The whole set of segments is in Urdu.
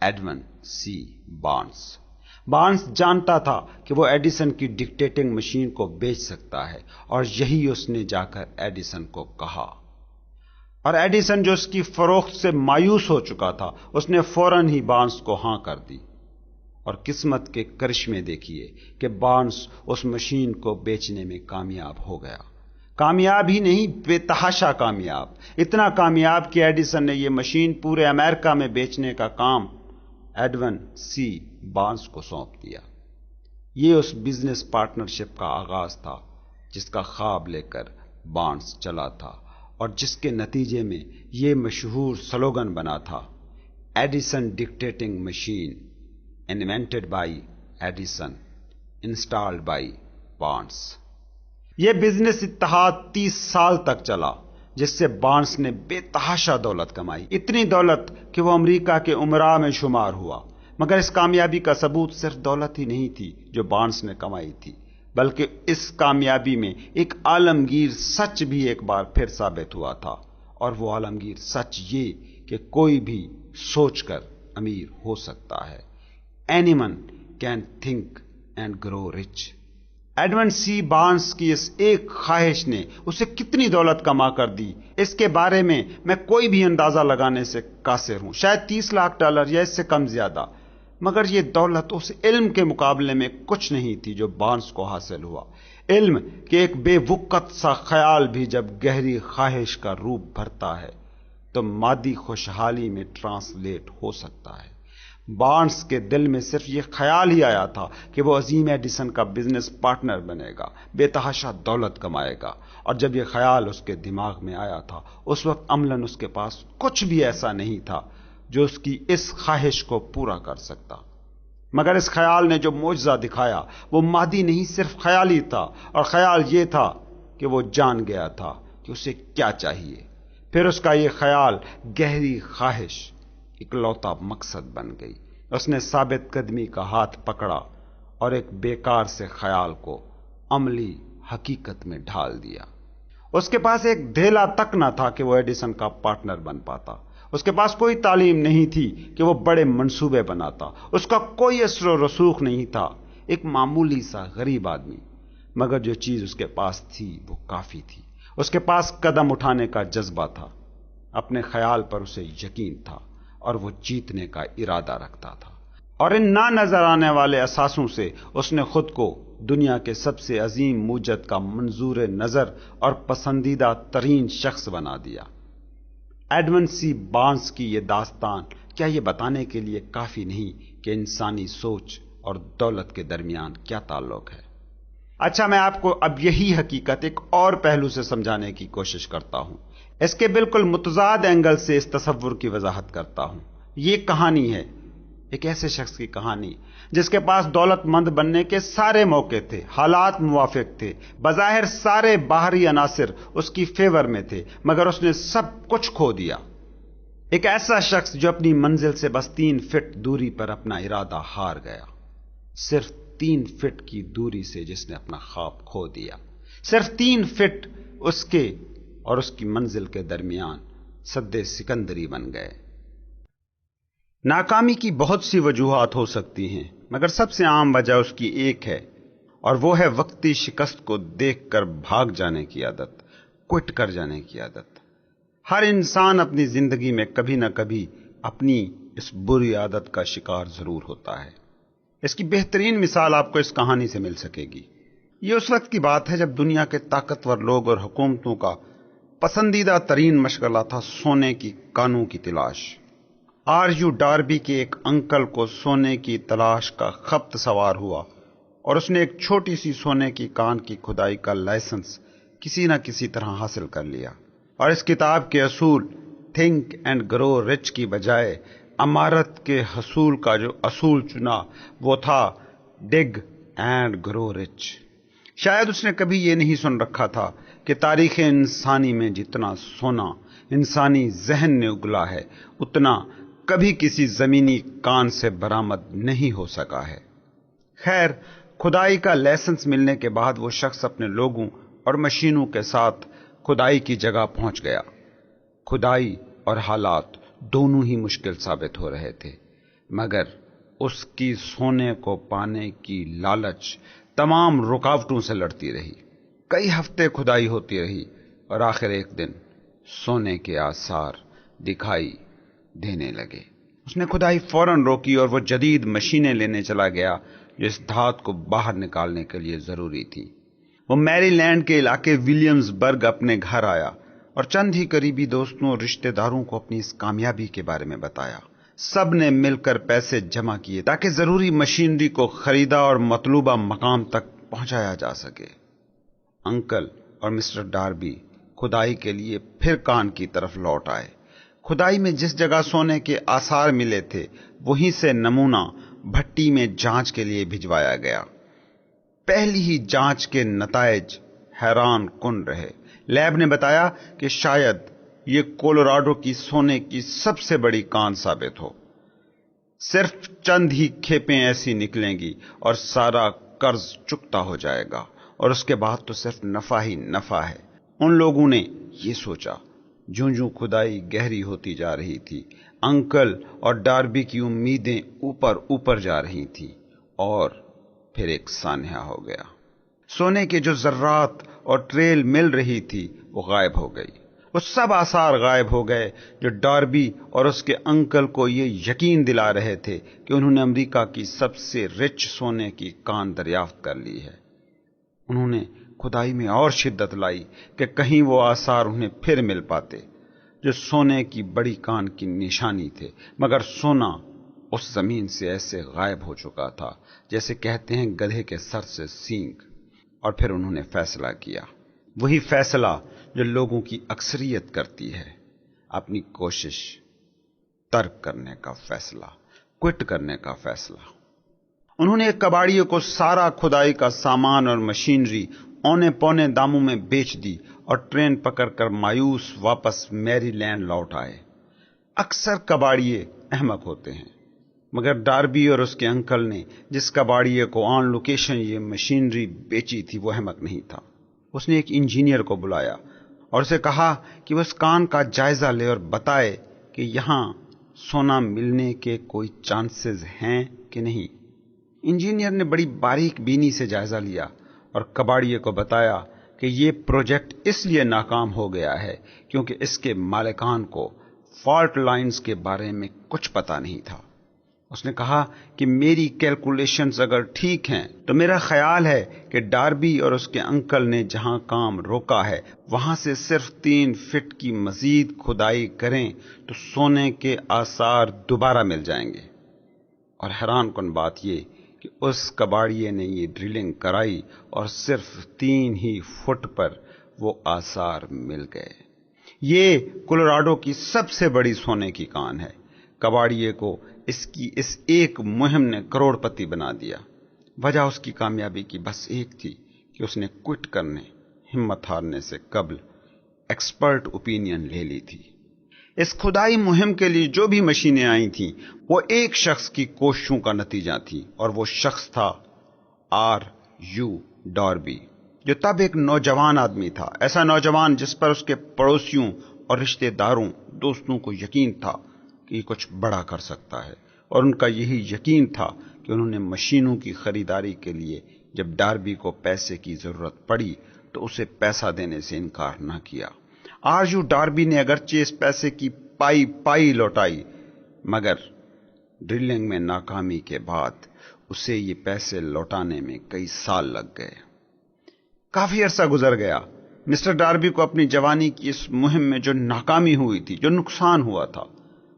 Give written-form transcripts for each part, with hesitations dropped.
Edwin C Barnes. بارنس جانتا تھا کہ وہ ایڈیسن کی ڈکٹیٹنگ مشین کو بیچ سکتا ہے، اور یہی اس نے جا کر ایڈیسن کو کہا۔ اور ایڈیسن جو اس کی فروخت سے مایوس ہو چکا تھا، اس نے فوراً ہی بارنس کو ہاں کر دی۔ اور قسمت کے کرشمے دیکھیے کہ بارنس اس مشین کو بیچنے میں کامیاب ہو گیا۔ کامیاب ہی نہیں، بے تحاشا کامیاب، اتنا کامیاب کہ ایڈیسن نے یہ مشین پورے امریکہ میں بیچنے کا کام ایڈون سی بارنس کو سونپ دیا۔ یہ اس بزنس پارٹنرشپ کا آغاز تھا جس کا خواب لے کر بارنس چلا تھا، اور جس کے نتیجے میں یہ مشہور سلوگن بنا تھا، Edison dictating machine, invented by Edison, installed by Barnes. یہ بزنس اتحاد 30 سال تک چلا، جس سے بارنس نے بے تحاشا دولت کمائی، اتنی دولت کہ وہ امریکہ کے امراء میں شمار ہوا۔ مگر اس کامیابی کا ثبوت صرف دولت ہی نہیں تھی جو بارنس نے کمائی تھی، بلکہ اس کامیابی میں ایک عالمگیر سچ بھی ایک بار پھر ثابت ہوا تھا، اور وہ عالمگیر سچ یہ کہ کوئی بھی سوچ کر امیر ہو سکتا ہے۔ Anyone can think and grow rich۔ Edwin C Barnes کی اس ایک خواہش نے اسے کتنی دولت کما کر دی، اس کے بارے میں کوئی بھی اندازہ لگانے سے قاصر ہوں، شاید $30 لاکھ یا اس سے کم زیادہ۔ مگر یہ دولت اس علم کے مقابلے میں کچھ نہیں تھی جو بارنس کو حاصل ہوا۔ علم کہ ایک بے وقت سا خیال بھی جب گہری خواہش کا روپ بھرتا ہے تو مادی خوشحالی میں ٹرانسلیٹ ہو سکتا ہے۔ بارنس کے دل میں صرف یہ خیال ہی آیا تھا کہ وہ عظیم ایڈیسن کا بزنس پارٹنر بنے گا، بے تحاشا دولت کمائے گا، اور جب یہ خیال اس کے دماغ میں آیا تھا، اس وقت عملاً اس کے پاس کچھ بھی ایسا نہیں تھا جو اس کی اس خواہش کو پورا کر سکتا۔ مگر اس خیال نے جو معجزہ دکھایا وہ مادی نہیں، صرف خیالی تھا، اور خیال یہ تھا کہ وہ جان گیا تھا کہ اسے کیا چاہیے۔ پھر اس کا یہ خیال، گہری خواہش، اکلوتا مقصد بن گئی۔ اس نے ثابت قدمی کا ہاتھ پکڑا اور ایک بیکار سے خیال کو عملی حقیقت میں ڈھال دیا۔ اس کے پاس ایک دھیلا تک نہ تھا کہ وہ ایڈیسن کا پارٹنر بن پاتا۔ اس کے پاس کوئی تعلیم نہیں تھی کہ وہ بڑے منصوبے بناتا۔ اس کا کوئی اثر و رسوخ نہیں تھا، ایک معمولی سا غریب آدمی۔ مگر جو چیز اس کے پاس تھی وہ کافی تھی۔ اس کے پاس قدم اٹھانے کا جذبہ تھا، اپنے خیال پر اسے یقین تھا، اور وہ جیتنے کا ارادہ رکھتا تھا۔ اور ان نہ نظر آنے والے اثاثوں سے اس نے خود کو دنیا کے سب سے عظیم موجد کا منظور نظر اور پسندیدہ ترین شخص بنا دیا۔ ایڈون سی بارنس کی یہ داستان کیا یہ بتانے کے لیے کافی نہیں کہ انسانی سوچ اور دولت کے درمیان کیا تعلق ہے؟ اچھا، میں آپ کو اب یہی حقیقت ایک اور پہلو سے سمجھانے کی کوشش کرتا ہوں، اس کے بالکل متضاد اینگل سے اس تصور کی وضاحت کرتا ہوں۔ یہ کہانی ہے ایک ایسے شخص کی کہانی جس کے پاس دولت مند بننے کے سارے موقع تھے، حالات موافق تھے، بظاہر سارے باہری عناصر اس کی فیور میں تھے، مگر اس نے سب کچھ کھو دیا۔ ایک ایسا شخص جو اپنی منزل سے بس 3 فٹ دوری پر اپنا ارادہ ہار گیا، صرف 3 فٹ کی دوری سے جس نے اپنا خواب کھو دیا، صرف 3 فٹ اس کے اور اس کی منزل کے درمیان سد سکندری بن گئے۔ ناکامی کی بہت سی وجوہات ہو سکتی ہیں، مگر سب سے عام وجہ اس کی ایک ہے، اور وہ ہے وقتی شکست کو دیکھ کر بھاگ جانے کی عادت، کوئٹ کر جانے کی عادت۔ ہر انسان اپنی زندگی میں کبھی نہ کبھی اپنی اس بری عادت کا شکار ضرور ہوتا ہے۔ اس کی بہترین مثال آپ کو اس کہانی سے مل سکے گی۔ یہ اس وقت کی بات ہے جب دنیا کے طاقتور لوگ اور حکومتوں کا پسندیدہ ترین مشغلہ تھا سونے کی کانوں کی تلاش۔ RU ڈاربی کے ایک انکل کو سونے کی تلاش کا خبط سوار ہوا، اور اس نے ایک چھوٹی سی سونے کی کان کی کھدائی کا لائسنس کسی نہ کسی طرح حاصل کر لیا، اور اس کتاب کے اصول تھنک اینڈ گرو رچ کی بجائے عمارت کے حصول کا جو اصول چنا وہ تھا ڈگ اینڈ گرو رچ۔ شاید اس نے کبھی یہ نہیں سن رکھا تھا کہ تاریخ انسانی میں جتنا سونا انسانی ذہن نے اگلا ہے، اتنا کبھی کسی زمینی کان سے برآمد نہیں ہو سکا ہے۔ خیر، کھدائی کا لائسنس ملنے کے بعد وہ شخص اپنے لوگوں اور مشینوں کے ساتھ کھدائی کی جگہ پہنچ گیا۔ کھدائی اور حالات دونوں ہی مشکل ثابت ہو رہے تھے، مگر اس کی سونے کو پانے کی لالچ تمام رکاوٹوں سے لڑتی رہی۔ کئی ہفتے کھدائی ہوتی رہی اور آخر ایک دن سونے کے آثار دکھائی دینے لگے۔ اس نے کھدائی فوراً روکی اور وہ جدید مشینیں لینے چلا گیا جو اس دھات کو باہر نکالنے کے لیے ضروری تھی۔ وہ میری لینڈ کے علاقے ولیمز برگ اپنے گھر آیا اور چند ہی قریبی دوستوں اور رشتہ داروں کو اپنی اس کامیابی کے بارے میں بتایا۔ سب نے مل کر پیسے جمع کیے تاکہ ضروری مشینری کو خریدا اور مطلوبہ مقام تک پہنچایا جا سکے۔ انکل اور مسٹر ڈاربی کھدائی کے لیے پھر کان کی طرف لوٹ آئے۔ کھدائی میں جس جگہ سونے کے آثار ملے تھے وہیں سے نمونہ بھٹی میں جانچ کے لیے بھجوایا گیا۔ پہلی ہی جانچ کے نتائج حیران کن رہے۔ لیب نے بتایا کہ شاید یہ کولوراڈو کی سونے کی سب سے بڑی کان ثابت ہو۔ صرف چند ہی کھیپیں ایسی نکلیں گی اور سارا قرض چکتا ہو جائے گا، اور اس کے بعد تو صرف نفع ہی نفع ہے۔ ان لوگوں نے یہ سوچا۔ جوں جوں کھدائی گہری ہوتی جا رہی تھی، انکل اور ڈاربی کی امیدیں اوپر اوپر جا رہی تھیں، اور پھر ایک سانحہ ہو گیا۔ سونے کے جو ذرات اور ٹریل مل رہی تھی وہ غائب ہو گئی۔ وہ سب آثار غائب ہو گئے جو ڈاربی اور اس کے انکل کو یہ یقین دلا رہے تھے کہ انہوں نے امریکہ کی سب سے رچ سونے کی کان دریافت کر لی ہے۔ انہوں نے کھدائی میں اور شدت لائی کہ کہیں وہ آثار انہیں پھر مل پاتے جو سونے کی بڑی کان کی نشانی تھے، مگر سونا اس زمین سے ایسے غائب ہو چکا تھا جیسے کہتے ہیں گدھے کے سر سے سینگ۔ اور پھر انہوں نے فیصلہ کیا، وہی فیصلہ جو لوگوں کی اکثریت کرتی ہے، اپنی کوشش ترک کرنے کا فیصلہ، کوئٹ کرنے کا فیصلہ۔ انہوں نے ایک کباڑیے کو سارا کھدائی کا سامان اور مشینری اونے پونے داموں میں بیچ دی اور ٹرین پکڑ کر مایوس واپس میری لینڈ لوٹ آئے۔ اکثر کباڑیے احمق ہوتے ہیں، مگر ڈاربی اور اس کے انکل نے جس کباڑیے کو آن لوکیشن یہ مشینری بیچی تھی وہ احمق نہیں تھا۔ اس نے ایک انجینئر کو بلایا اور اسے کہا کہ وہ اس کان کا جائزہ لے اور بتائے کہ یہاں سونا ملنے کے کوئی چانسز ہیں کہ نہیں۔ انجینئر نے بڑی باریک بینی سے جائزہ لیا اور کباڑیے کو بتایا کہ یہ پروجیکٹ اس لیے ناکام ہو گیا ہے کیونکہ اس کے مالکان کو فالٹ لائنز کے بارے میں کچھ پتہ نہیں تھا۔ اس نے کہا کہ میری کیلکولیشنز اگر ٹھیک ہیں تو میرا خیال ہے کہ ڈاربی اور اس کے انکل نے جہاں کام روکا ہے وہاں سے صرف 3 فٹ کی مزید کھدائی کریں تو سونے کے آثار دوبارہ مل جائیں گے۔ اور حیران کن بات یہ کہ اس کباڑیے نے یہ ڈرلنگ کرائی اور صرف 3 ہی فٹ پر وہ آثار مل گئے۔ یہ کولوراڈو کی سب سے بڑی سونے کی کان ہے۔ کباڑیے کو اس کی اس ایک مہم نے کروڑ پتی بنا دیا۔ وجہ اس کی کامیابی کی بس ایک تھی کہ اس نے کوئٹ کرنے، ہمت ہارنے سے قبل ایکسپرٹ اوپینین لے لی تھی۔ اس کھدائی مہم کے لیے جو بھی مشینیں آئی تھیں وہ ایک شخص کی کوششوں کا نتیجہ تھی، اور وہ شخص تھا R.U. ڈاربی، جو تب ایک نوجوان آدمی تھا، ایسا نوجوان جس پر اس کے پڑوسیوں اور رشتہ داروں، دوستوں کو یقین تھا کہ یہ کچھ بڑا کر سکتا ہے، اور ان کا یہی یقین تھا کہ انہوں نے مشینوں کی خریداری کے لیے جب ڈاربی کو پیسے کی ضرورت پڑی تو اسے پیسہ دینے سے انکار نہ کیا۔ R.U. ڈاربی نے اگرچہ اس پیسے کی پائی لوٹائی، مگر ڈرلنگ میں ناکامی کے بعد اسے یہ پیسے لوٹانے میں کئی سال لگ گئے۔ کافی عرصہ گزر گیا۔ مسٹر ڈاربی کو اپنی جوانی کی اس مہم میں جو ناکامی ہوئی تھی، جو نقصان ہوا تھا،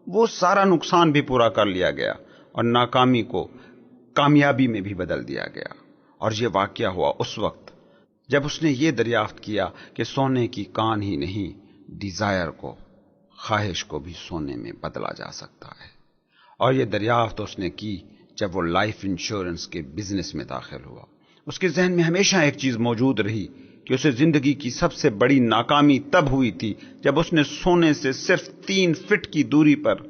وہ سارا نقصان بھی پورا کر لیا گیا اور ناکامی کو کامیابی میں بھی بدل دیا گیا۔ اور یہ واقعہ ہوا اس وقت جب اس نے یہ دریافت کیا کہ سونے کی کان ہی نہیں، ڈیزائر کو، خواہش کو بھی سونے میں بدلا جا سکتا ہے۔ اور یہ دریافت اس نے کی جب وہ لائف انشورنس کے بزنس میں داخل ہوا۔ اس کے ذہن میں ہمیشہ ایک چیز موجود رہی کہ اسے زندگی کی سب سے بڑی ناکامی تب ہوئی تھی جب اس نے سونے سے صرف 3 فٹ کی دوری پر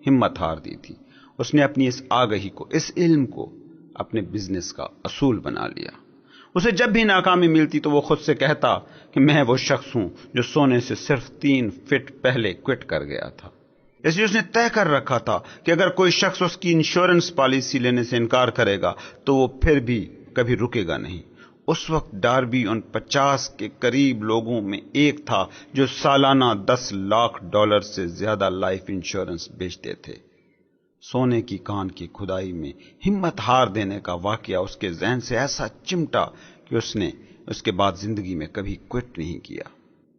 ہمت ہار دی تھی۔ اس نے اپنی اس آگہی کو، اس علم کو اپنے بزنس کا اصول بنا لیا۔ اسے جب بھی ناکامی ملتی تو وہ خود سے کہتا کہ میں وہ شخص ہوں جو سونے سے صرف 3 فٹ پہلے کوئٹ کر گیا تھا۔ اس لیے اس نے طے کر رکھا تھا کہ اگر کوئی شخص اس کی انشورنس پالیسی لینے سے انکار کرے گا تو وہ پھر بھی کبھی رکے گا نہیں۔ اس وقت ڈاربی ان 50 کے قریب لوگوں میں ایک تھا جو سالانہ $10 لاکھ سے زیادہ لائف انشورنس بیچتے تھے۔ سونے کی کان کی کھدائی میں ہمت ہار دینے کا واقعہ اس کے ذہن سے ایسا چمٹا کہ اس نے اس کے بعد زندگی میں کبھی کوئٹ نہیں کیا۔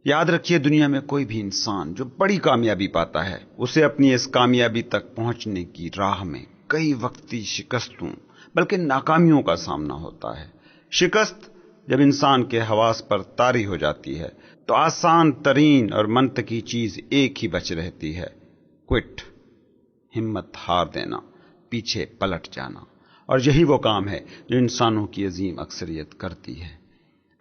یاد رکھیے، دنیا میں کوئی بھی انسان جو بڑی کامیابی پاتا ہے، اسے اپنی اس کامیابی تک پہنچنے کی راہ میں کئی وقتی شکستوں بلکہ ناکامیوں کا سامنا ہوتا ہے۔ شکست جب انسان کے حواس پر طاری ہو جاتی ہے تو آسان ترین اور منطقی چیز ایک ہی بچ رہتی ہے: کوئٹ، ہمت ہار دینا، پیچھے پلٹ جانا۔ اور یہی وہ کام ہے جو انسانوں کی عظیم اکثریت کرتی ہے۔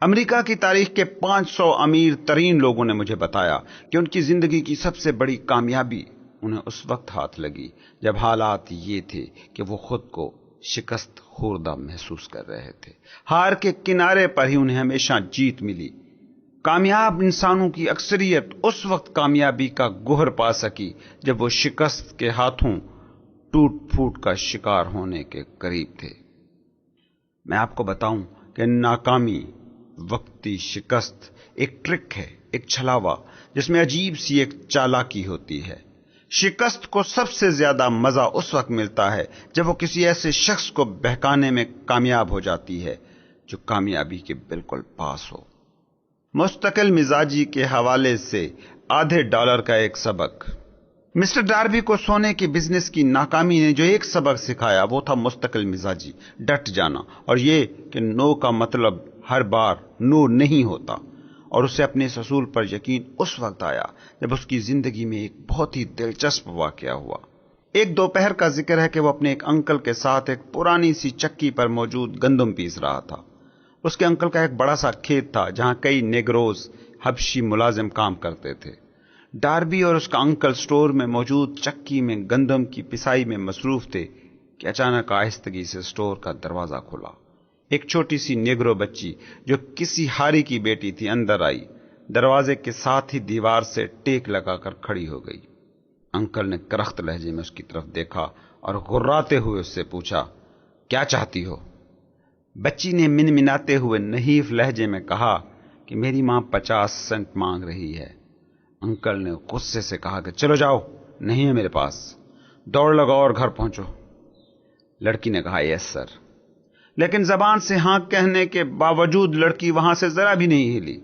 امریکہ کی تاریخ کے 500 امیر ترین لوگوں نے مجھے بتایا کہ ان کی زندگی کی سب سے بڑی کامیابی انہیں اس وقت ہاتھ لگی جب حالات یہ تھے کہ وہ خود کو شکست خوردہ محسوس کر رہے تھے۔ ہار کے کنارے پر ہی انہیں ہمیشہ جیت ملی۔ کامیاب انسانوں کی اکثریت اس وقت کامیابی کا گوہر پا سکی جب وہ شکست کے ہاتھوں ٹوٹ پھوٹ کا شکار ہونے کے قریب تھے۔ میں آپ کو بتاؤں کہ ناکامی، وقتی شکست ایک ٹرک ہے، ایک چھلاوا جس میں عجیب سی ایک چالاکی ہوتی ہے۔ شکست کو سب سے زیادہ مزہ اس وقت ملتا ہے جب وہ کسی ایسے شخص کو بہکانے میں کامیاب ہو جاتی ہے جو کامیابی کے بالکل پاس ہو۔ مستقل مزاجی کے حوالے سے $0.5 کا ایک سبق۔ مسٹر ڈاربی کو سونے کے بزنس کی ناکامی نے جو ایک سبق سکھایا وہ تھا مستقل مزاجی، ڈٹ جانا، اور یہ کہ نو کا مطلب ہر بار نو نہیں ہوتا۔ اور اسے اپنے اس اصول پر یقین اس وقت آیا جب اس کی زندگی میں ایک بہت ہی دلچسپ واقعہ ہوا۔ ایک دوپہر کا ذکر ہے کہ وہ اپنے ایک انکل کے ساتھ ایک پرانی سی چکی پر موجود گندم پیس رہا تھا۔ اس کے انکل کا ایک بڑا سا کھیت تھا جہاں کئی نیگروز، حبشی ملازم کام کرتے تھے۔ ڈاربی اور اس کا انکل سٹور میں موجود چکی میں گندم کی پسائی میں مصروف تھے کہ اچانک آہستگی سے سٹور کا دروازہ کھلا۔ ایک چھوٹی سی نیگرو بچی جو کسی ہاری کی بیٹی تھی اندر آئی، دروازے کے ساتھ ہی دیوار سے ٹیک لگا کر کھڑی ہو گئی۔ انکل نے کرخت لہجے میں اس کی طرف دیکھا اور غراتے ہوئے اس سے پوچھا، کیا چاہتی ہو؟ بچی نے منمناتے ہوئے نحیف لہجے میں کہا کہ میری ماں 50 سینٹ مانگ رہی ہے۔ انکل نے غصے سے کہا کہ چلو جاؤ، نہیں ہے میرے پاس، دوڑ لگاؤ اور گھر پہنچو۔ لڑکی نے کہا یس سر، لیکن زبان سے ہاں کہنے کے باوجود لڑکی وہاں سے ذرا بھی نہیں ہلی۔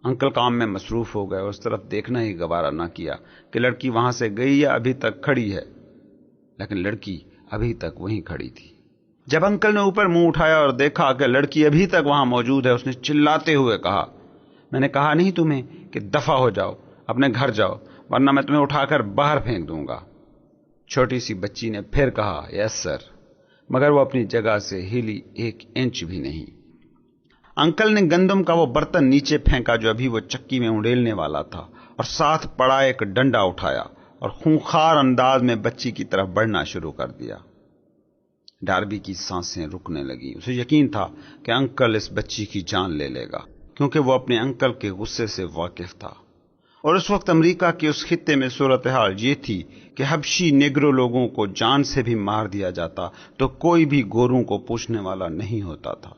انکل کام میں مصروف ہو گئے، اس طرف دیکھنا ہی گوارا نہ کیا کہ لڑکی وہاں سے گئی یا ابھی تک کھڑی ہے، لیکن لڑکی ابھی تک وہیں کھڑی تھی۔ جب انکل نے اوپر منہ اٹھایا اور دیکھا کہ لڑکی ابھی تک وہاں موجود ہے، اس نے چلاتے ہوئے کہا، میں نے کہا نہیں تمہیں کہ دفع ہو جاؤ، اپنے گھر جاؤ، ورنہ میں تمہیں اٹھا کر باہر پھینک دوں گا۔ چھوٹی سی بچی نے پھر کہا یس سر، مگر وہ اپنی جگہ سے ہلی 1 انچ بھی نہیں۔ انکل نے گندم کا وہ برتن نیچے پھینکا جو ابھی وہ چکی میں انڈیلنے والا تھا، اور ساتھ پڑا ایک ڈنڈا اٹھایا اور خونخوار انداز میں بچی کی طرف بڑھنا شروع کر دیا۔ ڈاربی کی سانسیں رکنے لگیں۔ اسے یقین تھا کہ انکل اس بچی کی جان لے لے گا، کیونکہ وہ اپنے انکل کے غصے سے واقف تھا۔ اور اس وقت امریکہ کے اس خطے میں صورتحال یہ تھی کہ حبشی نیگرو لوگوں کو جان سے بھی مار دیا جاتا تو کوئی بھی گوروں کو پوچھنے والا نہیں ہوتا تھا۔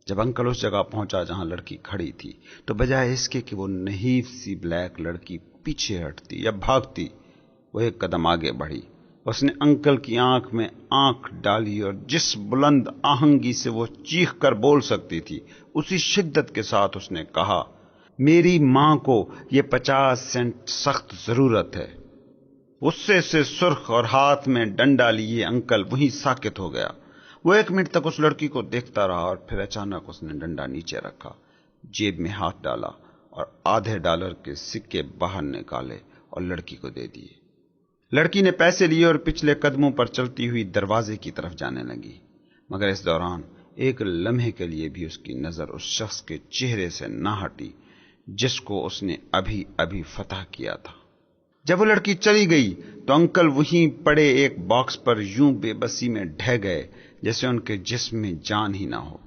جب انکل اس جگہ پہنچا جہاں لڑکی کھڑی تھی تو بجائے اس کے کہ وہ نحیف سی بلیک لڑکی پیچھے ہٹتی یا بھاگتی، وہ ایک قدم آگے بڑھی۔ اس نے انکل کی آنکھ میں آنکھ ڈالی اور جس بلند آہنگی سے وہ چیخ کر بول سکتی تھی اسی شدت کے ساتھ اس نے کہا، میری ماں کو یہ 50 سینٹ سخت ضرورت ہے۔ غصے سے سرخ اور ہاتھ میں ڈنڈا لیے انکل وہیں ساکت ہو گیا۔ وہ 1 منٹ تک اس لڑکی کو دیکھتا رہا اور پھر اچانک اس نے ڈنڈا نیچے رکھا، جیب میں ہاتھ ڈالا اور $0.5 کے سکے باہر نکالے اور لڑکی کو دے دیے۔ لڑکی نے پیسے لیے اور پچھلے قدموں پر چلتی ہوئی دروازے کی طرف جانے لگی، مگر اس دوران ایک لمحے کے لیے بھی اس کی نظر اس شخص کے چہرے سے نہ ہٹی جس کو اس نے ابھی ابھی فتح کیا تھا۔ جب وہ لڑکی چلی گئی تو انکل وہیں پڑے ایک باکس پر یوں بے بسی میں ڈھہ گئے جیسے ان کے جسم میں جان ہی نہ ہو،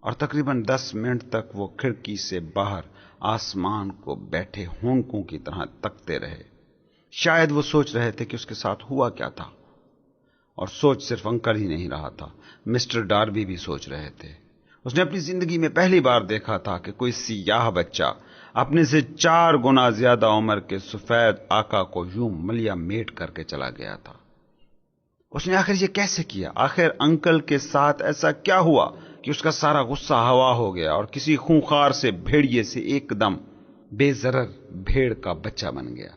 اور تقریباً 10 منٹ تک وہ کھڑکی سے باہر آسمان کو بیٹھے ہونکوں کی طرح تکتے رہے۔ شاید وہ سوچ رہے تھے کہ اس کے ساتھ ہوا کیا تھا، اور سوچ صرف انکل ہی نہیں رہا تھا، مسٹر ڈاربی بھی سوچ رہے تھے۔ اس نے اپنی زندگی میں پہلی بار دیکھا تھا کہ کوئی سیاہ بچہ اپنے سے 4 گنا زیادہ عمر کے سفید آقا کو یوں ملیا میٹ کر کے چلا گیا تھا۔ اس نے آخر یہ کیسے کیا؟ آخر انکل کے ساتھ ایسا کیا ہوا کہ اس کا سارا غصہ ہوا ہو گیا اور کسی خونخوار سے بھیڑیے سے ایک دم بے ضرر بھیڑ کا بچہ بن گیا؟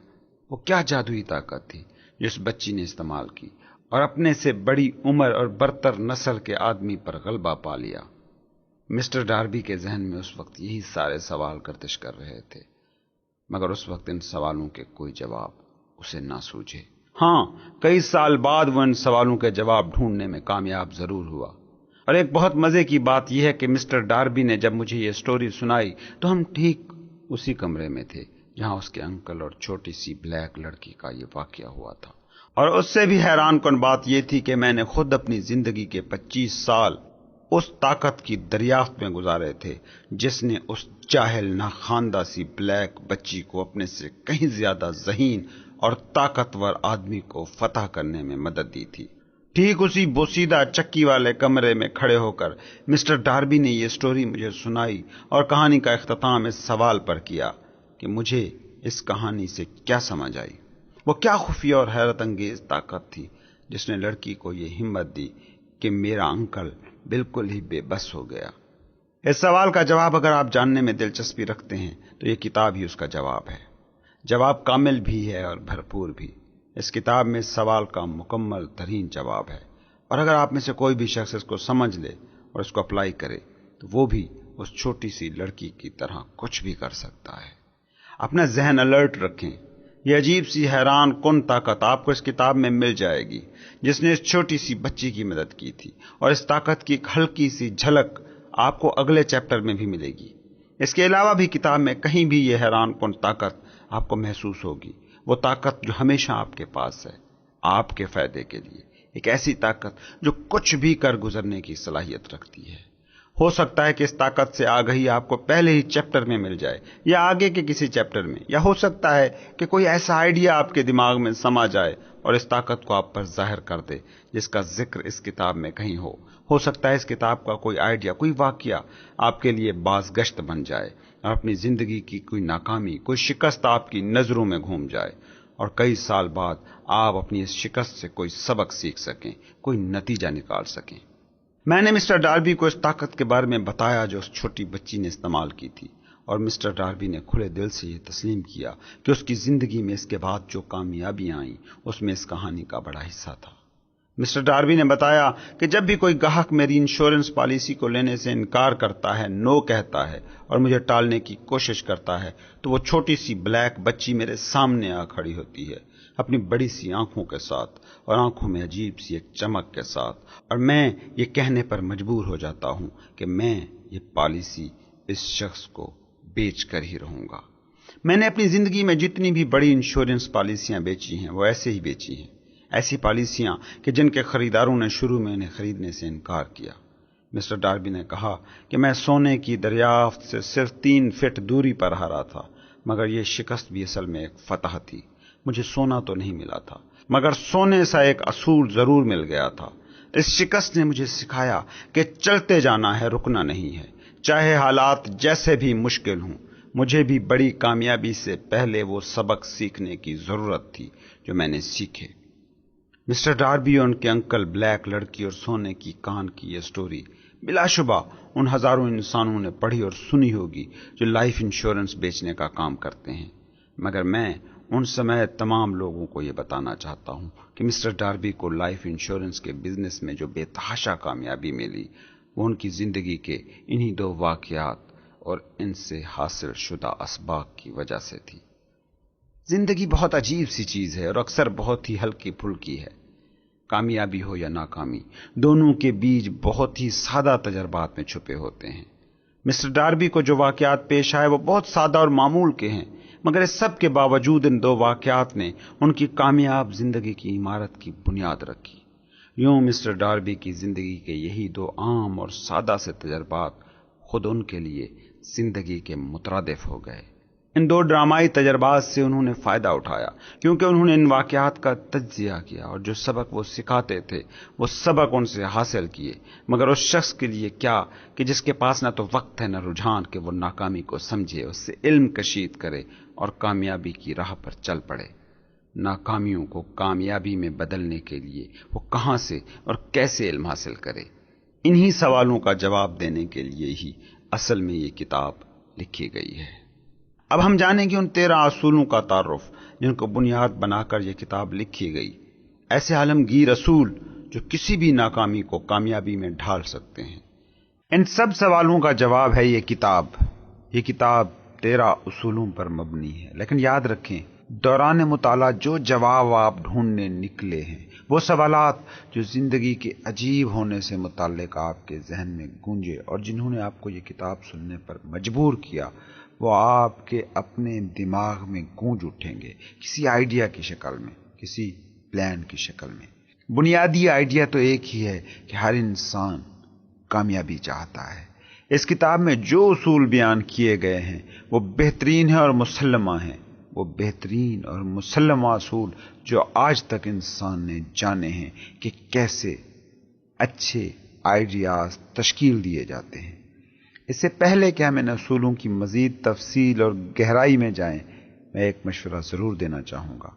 وہ کیا جادوئی طاقت تھی جس بچی نے استعمال کی اور اپنے سے بڑی عمر اور برتر نسل کے آدمی پر غلبہ پا لیا؟ مسٹر ڈاربی کے ذہن میں اس وقت یہی سارے سوال گردش کر رہے تھے، مگر اس وقت ان سوالوں کے کوئی جواب اسے نہ سوجھے۔ ہاں، کئی سال بعد وہ ان سوالوں کے جواب ڈھونڈنے میں کامیاب ضرور ہوا، اور ایک بہت مزے کی بات یہ ہے کہ مسٹر ڈاربی نے جب مجھے یہ سٹوری سنائی تو ہم ٹھیک اسی کمرے میں تھے جہاں اس کے انکل اور چھوٹی سی بلیک لڑکی کا یہ واقعہ ہوا تھا۔ اور اس سے بھی حیران کن بات یہ تھی کہ میں نے خود اپنی زندگی کے 25 سال اس طاقت کی دریافت میں گزارے تھے جس نے اس جاہل ناخواندہ سی بلیک بچی کو اپنے سے کہیں زیادہ ذہین اور طاقتور آدمی کو فتح کرنے میں مدد دی تھی۔ ٹھیک اسی بوسیدہ چکی والے کمرے میں کھڑے ہو کر مسٹر ڈاربی نے یہ سٹوری مجھے سنائی اور کہانی کا اختتام اس سوال پر کیا کہ مجھے اس کہانی سے کیا سمجھ آئی؟ وہ کیا خفیہ اور حیرت انگیز طاقت تھی جس نے لڑکی کو یہ ہمت دی کہ میرا انکل بالکل ہی بے بس ہو گیا؟ اس سوال کا جواب اگر آپ جاننے میں دلچسپی رکھتے ہیں تو یہ کتاب ہی اس کا جواب ہے۔ جواب کامل بھی ہے اور بھرپور بھی۔ اس کتاب میں اس سوال کا مکمل ترین جواب ہے، اور اگر آپ میں سے کوئی بھی شخص اس کو سمجھ لے اور اس کو اپلائی کرے تو وہ بھی اس چھوٹی سی لڑکی کی طرح کچھ بھی کر سکتا ہے۔ اپنا ذہن الرٹ رکھیں، یہ عجیب سی حیران کن طاقت آپ کو اس کتاب میں مل جائے گی جس نے اس چھوٹی سی بچی کی مدد کی تھی، اور اس طاقت کی ایک ہلکی سی جھلک آپ کو اگلے چیپٹر میں بھی ملے گی۔ اس کے علاوہ بھی کتاب میں کہیں بھی یہ حیران کن طاقت آپ کو محسوس ہوگی، وہ طاقت جو ہمیشہ آپ کے پاس ہے، آپ کے فائدے کے لیے، ایک ایسی طاقت جو کچھ بھی کر گزرنے کی صلاحیت رکھتی ہے۔ ہو سکتا ہے کہ اس طاقت سے آگہی آپ کو پہلے ہی چیپٹر میں مل جائے یا آگے کے کسی چیپٹر میں، یا ہو سکتا ہے کہ کوئی ایسا آئیڈیا آپ کے دماغ میں سما جائے اور اس طاقت کو آپ پر ظاہر کر دے جس کا ذکر اس کتاب میں کہیں ہو سکتا ہے اس کتاب کا کوئی آئیڈیا، کوئی واقعہ آپ کے لیے بازگشت بن جائے اور اپنی زندگی کی کوئی ناکامی، کوئی شکست آپ کی نظروں میں گھوم جائے، اور کئی سال بعد آپ اپنی اس شکست سے کوئی سبق سیکھ سکیں، کوئی نتیجہ نکال سکیں۔ میں نے مسٹر ڈاربی کو اس طاقت کے بارے میں بتایا جو اس چھوٹی بچی نے استعمال کی تھی، اور مسٹر ڈاربی نے کھلے دل سے یہ تسلیم کیا کہ اس کی زندگی میں اس کے بعد جو کامیابیاں آئیں اس میں اس کہانی کا بڑا حصہ تھا۔ مسٹر ڈاربی نے بتایا کہ جب بھی کوئی گاہک میری انشورنس پالیسی کو لینے سے انکار کرتا ہے، نو کہتا ہے اور مجھے ٹالنے کی کوشش کرتا ہے، تو وہ چھوٹی سی بلیک بچی میرے سامنے آ کھڑی ہوتی ہے اپنی بڑی سی آنکھوں کے ساتھ، اور آنکھوں میں عجیب سی ایک چمک کے ساتھ، اور میں یہ کہنے پر مجبور ہو جاتا ہوں کہ میں یہ پالیسی اس شخص کو بیچ کر ہی رہوں گا۔ میں نے اپنی زندگی میں جتنی بھی بڑی انشورنس پالیسیاں بیچی ہیں وہ ایسے ہی بیچی ہیں، ایسی پالیسیاں کہ جن کے خریداروں نے شروع میں انہیں خریدنے سے انکار کیا۔ مسٹر ڈاربی نے کہا کہ میں سونے کی دریافت سے صرف 3 فٹ دوری پر ہارا تھا، مگر یہ شکست بھی اصل میں ایک فتح تھی۔ مجھے سونا تو نہیں ملا تھا، مگر سونے سا ایک اصول ضرور مل گیا تھا۔ اس شکست نے مجھے سکھایا کہ چلتے جانا ہے، رکنا نہیں ہے، چاہے حالات جیسے بھی مشکل ہوں۔ مجھے بھی بڑی کامیابی سے پہلے وہ سبق سیکھنے کی ضرورت تھی جو میں نے سیکھے۔ مسٹر ڈاربی اور ان کے انکل بلیک لڑکی اور سونے کی کان کی یہ سٹوری بلا شبہ ان ہزاروں انسانوں نے پڑھی اور سنی ہوگی جو لائف انشورنس بیچنے کا کام کرتے ہیں، مگر میں ان سمیت تمام لوگوں کو یہ بتانا چاہتا ہوں کہ مسٹر ڈاربی کو لائف انشورنس کے بزنس میں جو بے تحاشا کامیابی ملی وہ ان کی زندگی کے انہی 2 واقعات اور ان سے حاصل شدہ اسباق کی وجہ سے تھی۔ زندگی بہت عجیب سی چیز ہے اور اکثر بہت ہی ہلکی پھلکی ہے۔ کامیابی ہو یا ناکامی، دونوں کے بیچ بہت ہی سادہ تجربات میں چھپے ہوتے ہیں۔ مسٹر ڈاربی کو جو واقعات پیش آئے وہ بہت سادہ اور معمول کے ہیں، مگر اس سب کے باوجود ان 2 واقعات نے ان کی کامیاب زندگی کی عمارت کی بنیاد رکھی۔ یوں مسٹر ڈاربی کی زندگی کے یہی 2 عام اور سادہ سے تجربات خود ان کے لیے زندگی کے مترادف ہو گئے۔ ان دو ڈرامائی تجربات سے انہوں نے فائدہ اٹھایا، کیونکہ انہوں نے ان واقعات کا تجزیہ کیا اور جو سبق وہ سکھاتے تھے وہ سبق ان سے حاصل کیے۔ مگر اس شخص کے لیے کیا کہ جس کے پاس نہ تو وقت ہے نہ رجحان کہ وہ ناکامی کو سمجھے، اس سے علم کشید کرے اور کامیابی کی راہ پر چل پڑے۔ ناکامیوں کو کامیابی میں بدلنے کے لیے وہ کہاں سے اور کیسے علم حاصل کرے؟ انہی سوالوں کا جواب دینے کے لیے ہی اصل میں یہ کتاب لکھی گئی ہے۔ اب ہم جانیں گے ان 13 اصولوں کا تعارف جن کو بنیاد بنا کر یہ کتاب لکھی گئی، ایسے عالمگیر اصول جو کسی بھی ناکامی کو کامیابی میں ڈھال سکتے ہیں۔ ان سب سوالوں کا جواب ہے یہ کتاب۔ یہ کتاب 13 اصولوں پر مبنی ہے، لیکن یاد رکھیں دوران مطالعہ جو جواب آپ ڈھونڈنے نکلے ہیں، وہ سوالات جو زندگی کے عجیب ہونے سے متعلق آپ کے ذہن میں گونجے اور جنہوں نے آپ کو یہ کتاب سننے پر مجبور کیا، وہ آپ کے اپنے دماغ میں گونج اٹھیں گے، کسی آئیڈیا کی شکل میں، کسی پلان کی شکل میں۔ بنیادی آئیڈیا تو ایک ہی ہے کہ ہر انسان کامیابی چاہتا ہے۔ اس کتاب میں جو اصول بیان کیے گئے ہیں وہ بہترین ہیں اور مسلمہ ہیں، وہ بہترین اور مسلمہ اصول جو آج تک انسان نے جانے ہیں کہ کیسے اچھے آئیڈیاز تشکیل دیے جاتے ہیں۔ اس سے پہلے کہ ہم ان اصولوں کی مزید تفصیل اور گہرائی میں جائیں، میں ایک مشورہ ضرور دینا چاہوں گا۔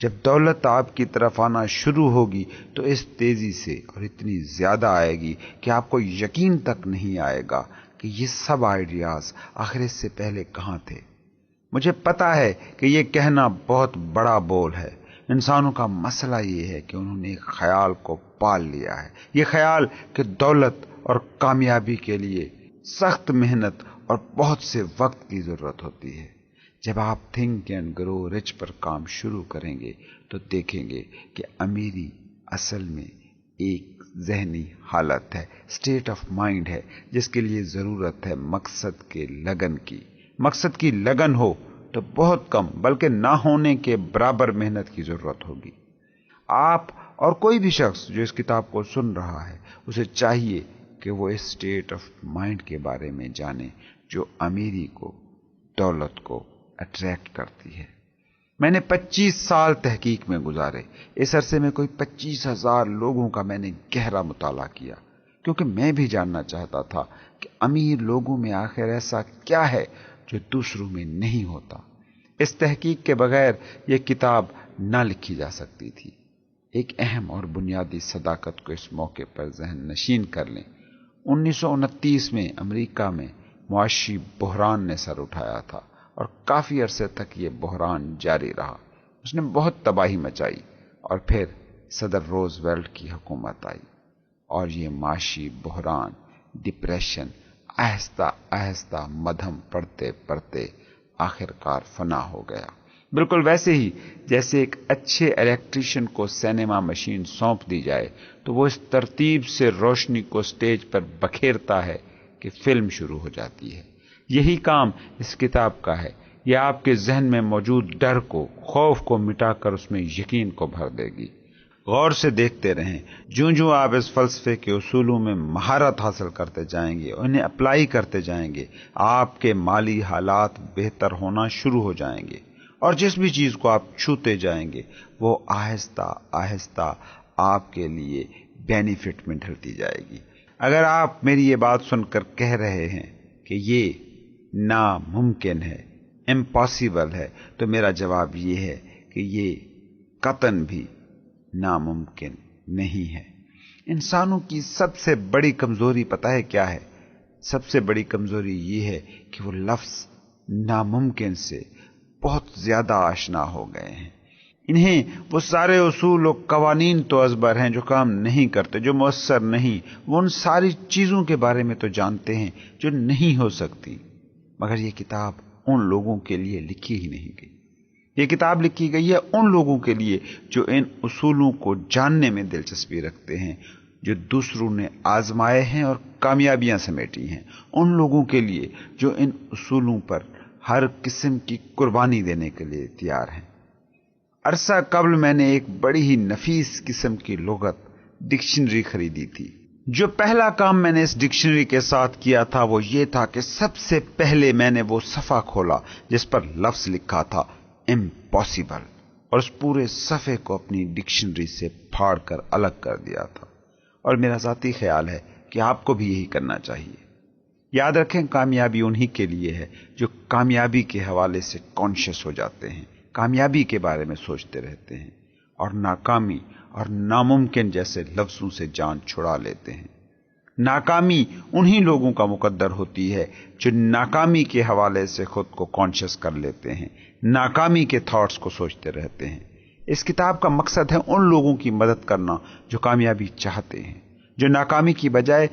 جب دولت آپ کی طرف آنا شروع ہوگی تو اس تیزی سے اور اتنی زیادہ آئے گی کہ آپ کو یقین تک نہیں آئے گا کہ یہ سب آئیڈیاز آخر اس سے پہلے کہاں تھے۔ مجھے پتا ہے کہ یہ کہنا بہت بڑا بول ہے۔ انسانوں کا مسئلہ یہ ہے کہ انہوں نے ایک خیال کو پال لیا ہے، یہ خیال کہ دولت اور کامیابی کے لیے سخت محنت اور بہت سے وقت کی ضرورت ہوتی ہے۔ جب آپ تھنک اینڈ گرو رچ پر کام شروع کریں گے تو دیکھیں گے کہ امیری اصل میں ایک ذہنی حالت ہے، اسٹیٹ آف مائنڈ ہے، جس کے لیے ضرورت ہے مقصد کے لگن کی۔ مقصد کی لگن ہو تو بہت کم بلکہ نہ ہونے کے برابر محنت کی ضرورت ہوگی۔ آپ اور کوئی بھی شخص جو اس کتاب کو سن رہا ہے، اسے چاہیے کہ وہ اس اسٹیٹ آف مائنڈ کے بارے میں جانے جو امیری کو، دولت کو اٹریکٹ کرتی ہے۔ میں نے 25 سال تحقیق میں گزارے۔ اس عرصے میں کوئی 25,000 لوگوں کا میں نے گہرا مطالعہ کیا، کیونکہ میں بھی جاننا چاہتا تھا کہ امیر لوگوں میں آخر ایسا کیا ہے جو دوسروں میں نہیں ہوتا۔ اس تحقیق کے بغیر یہ کتاب نہ لکھی جا سکتی تھی۔ ایک اہم اور بنیادی صداقت کو اس موقع پر ذہن نشین کر لیں۔ 1929 میں امریکہ میں معاشی بحران نے سر اٹھایا تھا اور کافی عرصے تک یہ بحران جاری رہا۔ اس نے بہت تباہی مچائی اور پھر صدر روز ویلٹ کی حکومت آئی اور یہ معاشی بحران، ڈپریشن آہستہ آہستہ مدھم پڑتے پڑتے آخرکار فنا ہو گیا۔ بالکل ویسے ہی جیسے ایک اچھے الیکٹریشین کو سینما مشین سونپ دی جائے تو وہ اس ترتیب سے روشنی کو سٹیج پر بکھیرتا ہے کہ فلم شروع ہو جاتی ہے۔ یہی کام اس کتاب کا ہے۔ یہ آپ کے ذہن میں موجود ڈر کو، خوف کو مٹا کر اس میں یقین کو بھر دے گی۔ غور سے دیکھتے رہیں، جوں آپ اس فلسفے کے اصولوں میں مہارت حاصل کرتے جائیں گے، انہیں اپلائی کرتے جائیں گے، آپ کے مالی حالات بہتر ہونا شروع ہو جائیں گے اور جس بھی چیز کو آپ چھوتے جائیں گے وہ آہستہ آہستہ آپ کے لیے بینیفٹ میں ڈھلتی جائے گی۔ اگر آپ میری یہ بات سن کر کہہ رہے ہیں کہ یہ ناممکن ہے، امپاسبل ہے، تو میرا جواب یہ ہے کہ یہ قطعاً بھی ناممکن نہیں ہے۔ انسانوں کی سب سے بڑی کمزوری پتہ ہے کیا ہے؟ سب سے بڑی کمزوری یہ ہے کہ وہ لفظ ناممکن سے بہت زیادہ آشنا ہو گئے ہیں۔ انہیں وہ سارے اصول و قوانین تو ازبر ہیں جو کام نہیں کرتے، جو مؤثر نہیں۔ وہ ان ساری چیزوں کے بارے میں تو جانتے ہیں جو نہیں ہو سکتی۔ مگر یہ کتاب ان لوگوں کے لیے لکھی ہی نہیں گئی۔ یہ کتاب لکھی گئی ہے ان لوگوں کے لیے جو ان اصولوں کو جاننے میں دلچسپی رکھتے ہیں، جو دوسروں نے آزمائے ہیں اور کامیابیاں سمیٹی ہیں، ان لوگوں کے لیے جو ان اصولوں پر ہر قسم کی قربانی دینے کے لیے تیار ہیں۔ عرصہ قبل میں نے ایک بڑی ہی نفیس قسم کی لغت ڈکشنری خریدی تھی۔ جو پہلا کام میں نے اس ڈکشنری کے ساتھ کیا تھا وہ یہ تھا کہ سب سے پہلے میں نے وہ صفحہ کھولا جس پر لفظ لکھا تھا امپاسبل، اور اس پورے صفحے کو اپنی ڈکشنری سے پھاڑ کر الگ کر دیا تھا۔ اور میرا ذاتی خیال ہے کہ آپ کو بھی یہی کرنا چاہیے۔ یاد رکھیں، کامیابی انہی کے لیے ہے جو کامیابی کے حوالے سے کانشیس ہو جاتے ہیں، کامیابی کے بارے میں سوچتے رہتے ہیں، اور ناکامی اور ناممکن جیسے لفظوں سے جان چھڑا لیتے ہیں۔ ناکامی انہی لوگوں کا مقدر ہوتی ہے جو ناکامی کے حوالے سے خود کو کانشیس کر لیتے ہیں، ناکامی کے تھاٹس کو سوچتے رہتے ہیں۔ اس کتاب کا مقصد ہے ان لوگوں کی مدد کرنا جو کامیابی چاہتے ہیں، جو ناکامی کی بجائے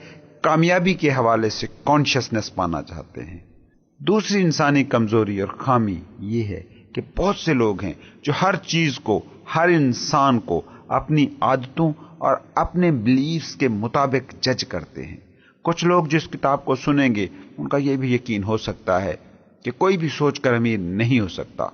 کامیابی کے حوالے سے کانشیسنس پانا چاہتے ہیں۔ دوسری انسانی کمزوری اور خامی یہ ہے کہ بہت سے لوگ ہیں جو ہر چیز کو، ہر انسان کو اپنی عادتوں اور اپنے بلیفز کے مطابق جج کرتے ہیں۔ کچھ لوگ جو اس کتاب کو سنیں گے ان کا یہ بھی یقین ہو سکتا ہے کہ کوئی بھی سوچ کر امیر نہیں ہو سکتا۔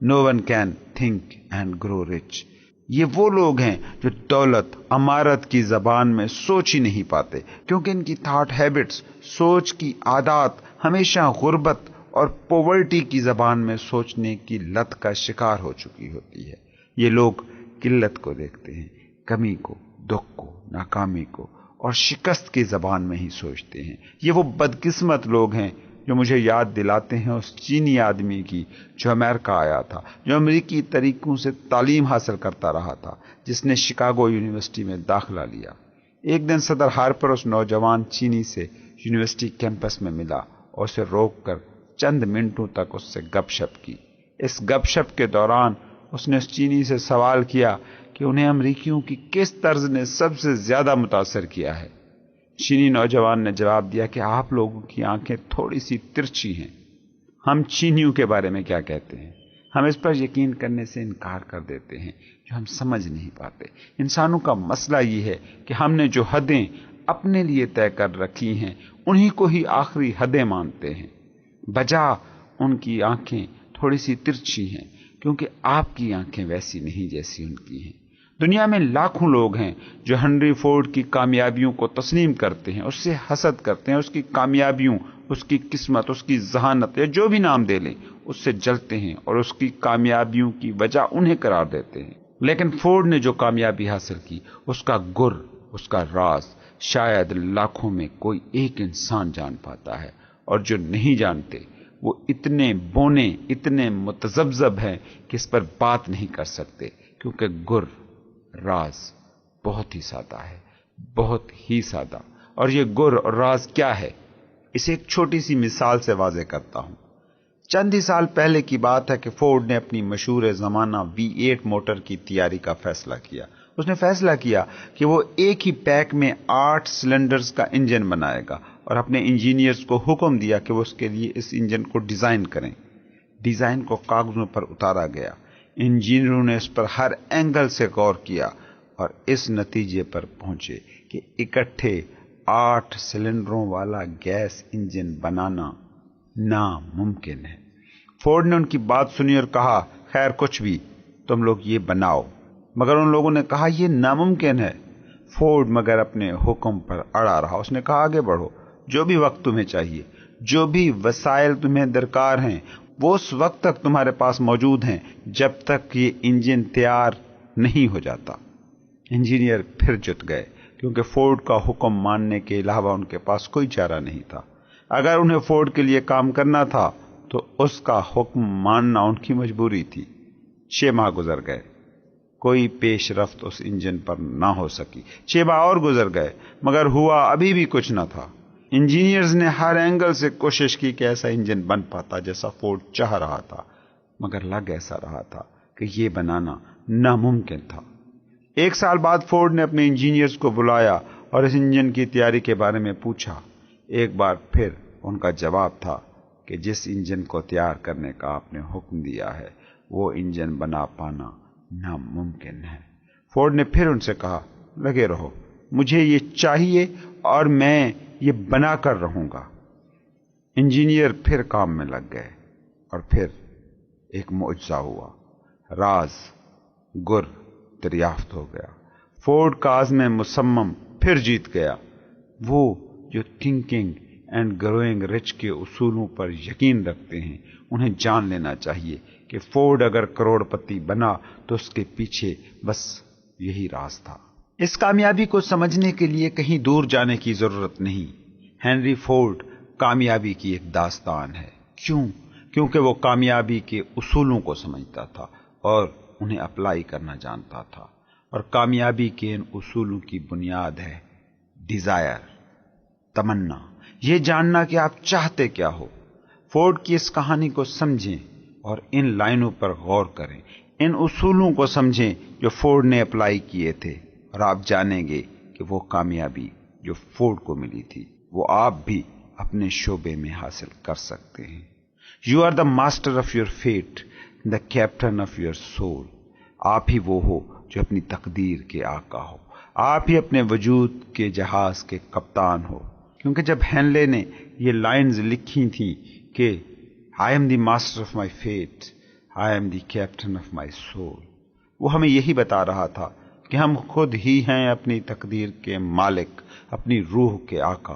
No one can think and grow rich۔ یہ وہ لوگ ہیں جو دولت، امارت کی زبان میں سوچ ہی نہیں پاتے، کیونکہ ان کی تھاٹ ہیبٹس، سوچ کی عادات ہمیشہ غربت اور پاورٹی کی زبان میں سوچنے کی لت کا شکار ہو چکی ہوتی ہے۔ یہ لوگ قلت کو دیکھتے ہیں، کمی کو، دکھ کو، ناکامی کو اور شکست کی زبان میں ہی سوچتے ہیں۔ یہ وہ بدقسمت لوگ ہیں جو مجھے یاد دلاتے ہیں اس چینی آدمی کی جو امریکہ آیا تھا، جو امریکی طریقوں سے تعلیم حاصل کرتا رہا تھا، جس نے شکاگو یونیورسٹی میں داخلہ لیا۔ ایک دن صدر ہارپر اس نوجوان چینی سے یونیورسٹی کیمپس میں ملا اور اسے روک کر چند منٹوں تک اس سے گپ شپ کی۔ اس گپ شپ کے دوران اس نے اس چینی سے سوال کیا کہ انہیں امریکیوں کی کس طرز نے سب سے زیادہ متاثر کیا ہے۔ چینی نوجوان نے جواب دیا کہ آپ لوگوں کی آنکھیں تھوڑی سی ترچھی ہیں۔ ہم چینیوں کے بارے میں کیا کہتے ہیں؟ ہم اس پر یقین کرنے سے انکار کر دیتے ہیں جو ہم سمجھ نہیں پاتے۔ انسانوں کا مسئلہ یہ ہے کہ ہم نے جو حدیں اپنے لیے طے کر رکھی ہیں انہی کو ہی آخری حدیں مانتے ہیں، بجا ان کی آنکھیں تھوڑی سی ترچھی ہیں کیونکہ آپ کی آنکھیں ویسی نہیں جیسی ان کی ہیں۔ دنیا میں لاکھوں لوگ ہیں جو ہنری فورڈ کی کامیابیوں کو تسلیم کرتے ہیں، اس سے حسد کرتے ہیں، اس کی کامیابیوں، اس کی قسمت، اس کی ذہانت یا جو بھی نام دے لیں، اس سے جلتے ہیں اور اس کی کامیابیوں کی وجہ انہیں قرار دیتے ہیں۔ لیکن فورڈ نے جو کامیابی حاصل کی اس کا گر، اس کا راز شاید لاکھوں میں کوئی ایک انسان جان پاتا ہے، اور جو نہیں جانتے وہ اتنے بونے، اتنے متذبذب ہیں کہ اس پر بات نہیں کر سکتے، کیونکہ گر، راز بہت ہی سادہ ہے، بہت ہی سادہ۔ اور یہ گر اور راز کیا ہے، اسے ایک چھوٹی سی مثال سے واضح کرتا ہوں۔ چند ہی سال پہلے کی بات ہے کہ فورڈ نے اپنی مشہور زمانہ V8 موٹر کی تیاری کا فیصلہ کیا۔ اس نے فیصلہ کیا کہ وہ ایک ہی پیک میں 8 سلنڈرز کا انجن بنائے گا، اور اپنے انجینئرز کو حکم دیا کہ وہ اس کے لیے اس انجن کو ڈیزائن کریں۔ ڈیزائن کو کاغذوں پر اتارا گیا، انجینئروں نے اس پر ہر اینگل سے غور کیا اور اس نتیجے پر پہنچے کہ اکٹھے 8 سلنڈروں والا گیس انجن بنانا ناممکن ہے۔ فورڈ نے ان کی بات سنی اور کہا، خیر کچھ بھی، تم لوگ یہ بناؤ۔ مگر ان لوگوں نے کہا یہ ناممکن ہے۔ فورڈ مگر اپنے حکم پر اڑا رہا۔ اس نے کہا آگے بڑھو، جو بھی وقت تمہیں چاہیے، جو بھی وسائل تمہیں درکار ہیں وہ اس وقت تک تمہارے پاس موجود ہیں جب تک یہ انجن تیار نہیں ہو جاتا۔ انجینئر پھر جت گئے کیونکہ فورڈ کا حکم ماننے کے علاوہ ان کے پاس کوئی چارہ نہیں تھا۔ اگر انہیں فورڈ کے لیے کام کرنا تھا تو اس کا حکم ماننا ان کی مجبوری تھی۔ 6 ماہ گزر گئے، کوئی پیش رفت اس انجن پر نہ ہو سکی۔ 6 ماہ اور گزر گئے مگر ہوا ابھی بھی کچھ نہ تھا۔ انجینئرز نے ہر اینگل سے کوشش کی کہ ایسا انجن بن پاتا جیسا فورڈ چاہ رہا تھا، مگر لگ ایسا رہا تھا کہ یہ بنانا ناممکن تھا۔ 1 سال بعد فورڈ نے اپنے انجینئرز کو بلایا اور اس انجن کی تیاری کے بارے میں پوچھا۔ ایک بار پھر ان کا جواب تھا کہ جس انجن کو تیار کرنے کا آپ نے حکم دیا ہے وہ انجن بنا پانا ناممکن ہے۔ فورڈ نے پھر ان سے کہا، لگے رہو، مجھے یہ چاہیے اور میں یہ بنا کر رہوں گا۔ انجینئر پھر کام میں لگ گئے اور پھر ایک معجزہ ہوا۔ راز، گر دریافت ہو گیا۔ فورڈ کا عزم مصمم پھر جیت گیا۔ وہ جو تھنکنگ اینڈ گروئنگ رچ کے اصولوں پر یقین رکھتے ہیں انہیں جان لینا چاہیے کہ فورڈ اگر کروڑ پتی بنا تو اس کے پیچھے بس یہی راز تھا۔ اس کامیابی کو سمجھنے کے لیے کہیں دور جانے کی ضرورت نہیں۔ ہنری فورڈ کامیابی کی ایک داستان ہے۔ کیونکہ وہ کامیابی کے اصولوں کو سمجھتا تھا اور انہیں اپلائی کرنا جانتا تھا، اور کامیابی کے ان اصولوں کی بنیاد ہے ڈیزائر، تمنا، یہ جاننا کہ آپ چاہتے کیا ہو۔ فورڈ کی اس کہانی کو سمجھیں اور ان لائنوں پر غور کریں، ان اصولوں کو سمجھیں جو فورڈ نے اپلائی کیے تھے، اور آپ جانیں گے کہ وہ کامیابی جو فورڈ کو ملی تھی وہ آپ بھی اپنے شعبے میں حاصل کر سکتے ہیں۔ You are the master of your fate, the captain of your soul. آپ ہی وہ ہو جو اپنی تقدیر کے آقا ہو، آپ ہی اپنے وجود کے جہاز کے کپتان ہو۔ کیونکہ جب ہینلے نے یہ لائنز لکھی تھیں کہ I am the master of my fate, I am the captain of my soul، وہ ہمیں یہی بتا رہا تھا کہ ہم خود ہی ہیں اپنی تقدیر کے مالک، اپنی روح کے آقا،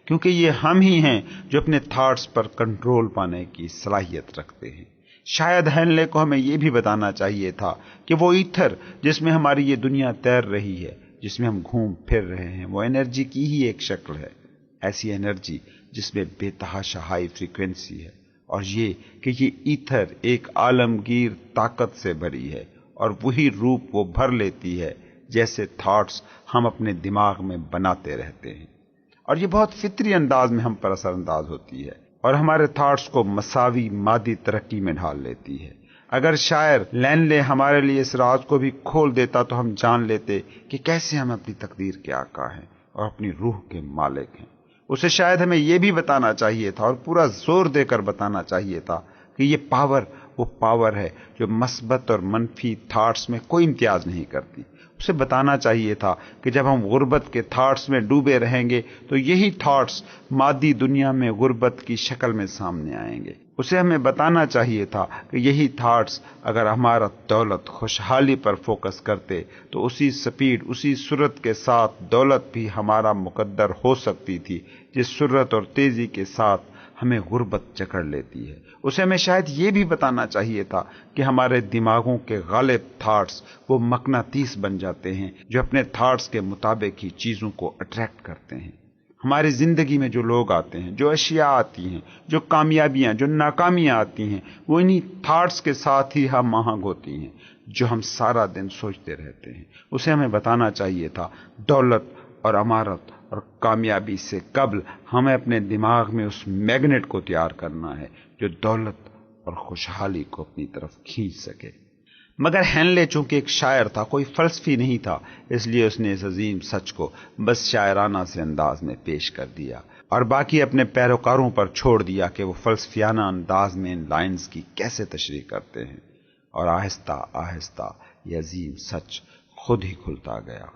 کیونکہ یہ ہم ہی ہیں جو اپنے تھاٹس پر کنٹرول پانے کی صلاحیت رکھتے ہیں۔ شاید ہینلے کو ہمیں یہ بھی بتانا چاہیے تھا کہ وہ ایتھر جس میں ہماری یہ دنیا تیر رہی ہے، جس میں ہم گھوم پھر رہے ہیں، وہ انرجی کی ہی ایک شکل ہے، ایسی انرجی جس میں بے تحاشا ہائی فریکوینسی ہے، اور یہ کہ یہ ایتھر ایک عالمگیر طاقت سے بھری ہے، اور وہی روپ وہ بھر لیتی ہے جیسے تھاٹس ہم اپنے دماغ میں بناتے رہتے ہیں، اور یہ بہت فطری انداز میں ہم پر اثر انداز ہوتی ہے اور ہمارے تھاٹس کو مساوی مادی ترقی میں ڈھال لیتی ہے۔ اگر شاعر لینلے ہمارے لیے اس راز کو بھی کھول دیتا تو ہم جان لیتے کہ کیسے ہم اپنی تقدیر کے آقا ہیں اور اپنی روح کے مالک ہیں۔ اسے شاید ہمیں یہ بھی بتانا چاہیے تھا، اور پورا زور دے کر بتانا چاہیے تھا کہ یہ پاور وہ پاور ہے جو مثبت اور منفی تھاٹس میں کوئی امتیاز نہیں کرتی۔ اسے بتانا چاہیے تھا کہ جب ہم غربت کے تھاٹس میں ڈوبے رہیں گے تو یہی تھاٹس مادی دنیا میں غربت کی شکل میں سامنے آئیں گے۔ اسے ہمیں بتانا چاہیے تھا کہ یہی تھاٹس اگر ہمارا دولت، خوشحالی پر فوکس کرتے تو اسی سپیڈ، اسی سرعت کے ساتھ دولت بھی ہمارا مقدر ہو سکتی تھی جس سرعت اور تیزی کے ساتھ ہمیں غربت جکڑ لیتی ہے۔ اسے ہمیں شاید یہ بھی بتانا چاہیے تھا کہ ہمارے دماغوں کے غالب تھاٹس وہ مقناطیس بن جاتے ہیں جو اپنے تھاٹس کے مطابق ہی چیزوں کو اٹریکٹ کرتے ہیں۔ ہماری زندگی میں جو لوگ آتے ہیں، جو اشیاء آتی ہیں، جو کامیابیاں، جو ناکامیاں آتی ہیں، وہ انہی تھاٹس کے ساتھ ہی ہم آہنگ ہوتی ہیں جو ہم سارا دن سوچتے رہتے ہیں۔ اسے ہمیں بتانا چاہیے تھا دولت اور امارت اور کامیابی سے قبل ہمیں اپنے دماغ میں اس میگنیٹ کو تیار کرنا ہے جو دولت اور خوشحالی کو اپنی طرف کھینچ سکے۔ مگر ہینلے چونکہ ایک شاعر تھا، کوئی فلسفی نہیں تھا، اس لیے اس نے اس عظیم سچ کو بس شاعرانہ سے انداز میں پیش کر دیا اور باقی اپنے پیروکاروں پر چھوڑ دیا کہ وہ فلسفیانہ انداز میں ان لائنز کی کیسے تشریح کرتے ہیں، اور آہستہ آہستہ یہ عظیم سچ خود ہی کھلتا گیا۔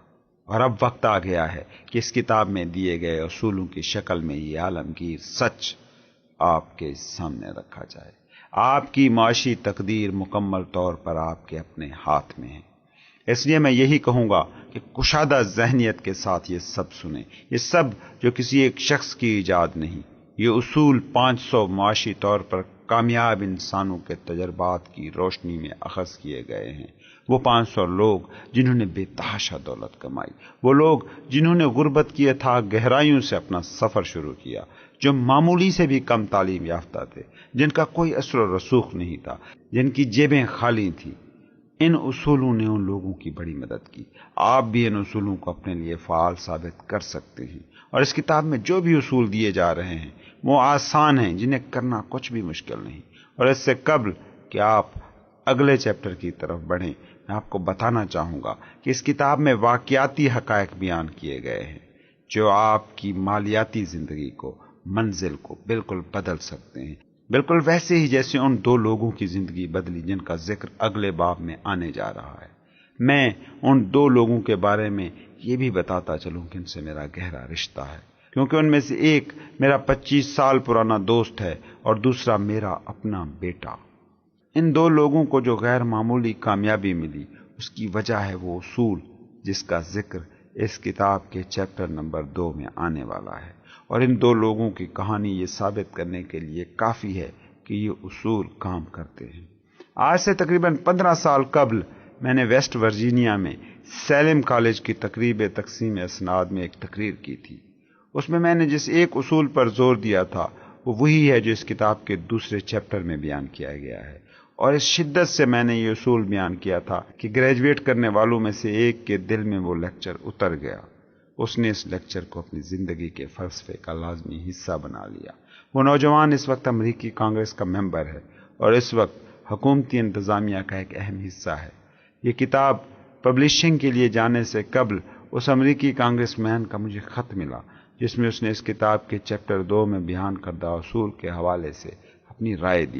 اور اب وقت آ گیا ہے کہ اس کتاب میں دیے گئے اصولوں کی شکل میں یہ عالمگیر سچ آپ کے سامنے رکھا جائے۔ آپ کی معاشی تقدیر مکمل طور پر آپ کے اپنے ہاتھ میں ہے۔ اس لیے میں یہی کہوں گا کہ کشادہ ذہنیت کے ساتھ یہ سب سنیں، یہ سب جو کسی ایک شخص کی ایجاد نہیں، یہ اصول 500 معاشی طور پر کامیاب انسانوں کے تجربات کی روشنی میں اخذ کیے گئے ہیں۔ وہ 500 لوگ جنہوں نے بے تحاشا دولت کمائی، وہ لوگ جنہوں نے غربت کی اتھاہ گہرائیوں سے اپنا سفر شروع کیا، جو معمولی سے بھی کم تعلیم یافتہ تھے، جن کا کوئی اثر و رسوخ نہیں تھا، جن کی جیبیں خالی تھیں۔ ان اصولوں نے ان لوگوں کی بڑی مدد کی۔ آپ بھی ان اصولوں کو اپنے لیے فعال ثابت کر سکتے ہیں، اور اس کتاب میں جو بھی اصول دیے جا رہے ہیں وہ آسان ہیں، جنہیں کرنا کچھ بھی مشکل نہیں۔ اور اس سے قبل کہ آپ اگلے چیپٹر کی طرف بڑھیں، میں آپ کو بتانا چاہوں گا کہ اس کتاب میں واقعاتی حقائق بیان کیے گئے ہیں جو آپ کی مالیاتی زندگی کو، منزل کو بالکل بدل سکتے ہیں، بالکل ویسے ہی جیسے ان 2 لوگوں کی زندگی بدلی جن کا ذکر اگلے باب میں آنے جا رہا ہے۔ میں ان 2 لوگوں کے بارے میں یہ بھی بتاتا چلوں کہ ان سے میرا گہرا رشتہ ہے، کیونکہ ان میں سے ایک میرا 25 سال پرانا دوست ہے اور دوسرا میرا اپنا بیٹا۔ ان 2 لوگوں کو جو غیر معمولی کامیابی ملی، اس کی وجہ ہے وہ اصول جس کا ذکر اس کتاب کے چیپٹر نمبر 2 میں آنے والا ہے، اور ان دو لوگوں کی کہانی یہ ثابت کرنے کے لیے کافی ہے کہ یہ اصول کام کرتے ہیں۔ آج سے تقریباً 15 سال قبل میں نے ویسٹ ورجینیا میں سیلم کالج کی تقریب تقسیم اسناد میں ایک تقریر کی تھی۔ اس میں نے جس ایک اصول پر زور دیا تھا وہ وہی ہے جو اس کتاب کے دوسرے چیپٹر میں بیان کیا گیا ہے، اور اس شدت سے میں نے یہ اصول بیان کیا تھا کہ گریجویٹ کرنے والوں میں سے ایک کے دل میں وہ لیکچر اتر گیا۔ اس نے اس لیکچر کو اپنی زندگی کے فلسفے کا لازمی حصہ بنا لیا۔ وہ نوجوان اس وقت امریکی کانگریس کا ممبر ہے اور اس وقت حکومتی انتظامیہ کا ایک اہم حصہ ہے۔ یہ کتاب پبلشنگ کے لیے جانے سے قبل اس امریکی کانگریس مین کا مجھے خط ملا، جس میں اس نے اس کتاب کے چیپٹر 2 میں بیان کردہ اصول کے حوالے سے اپنی رائے دی۔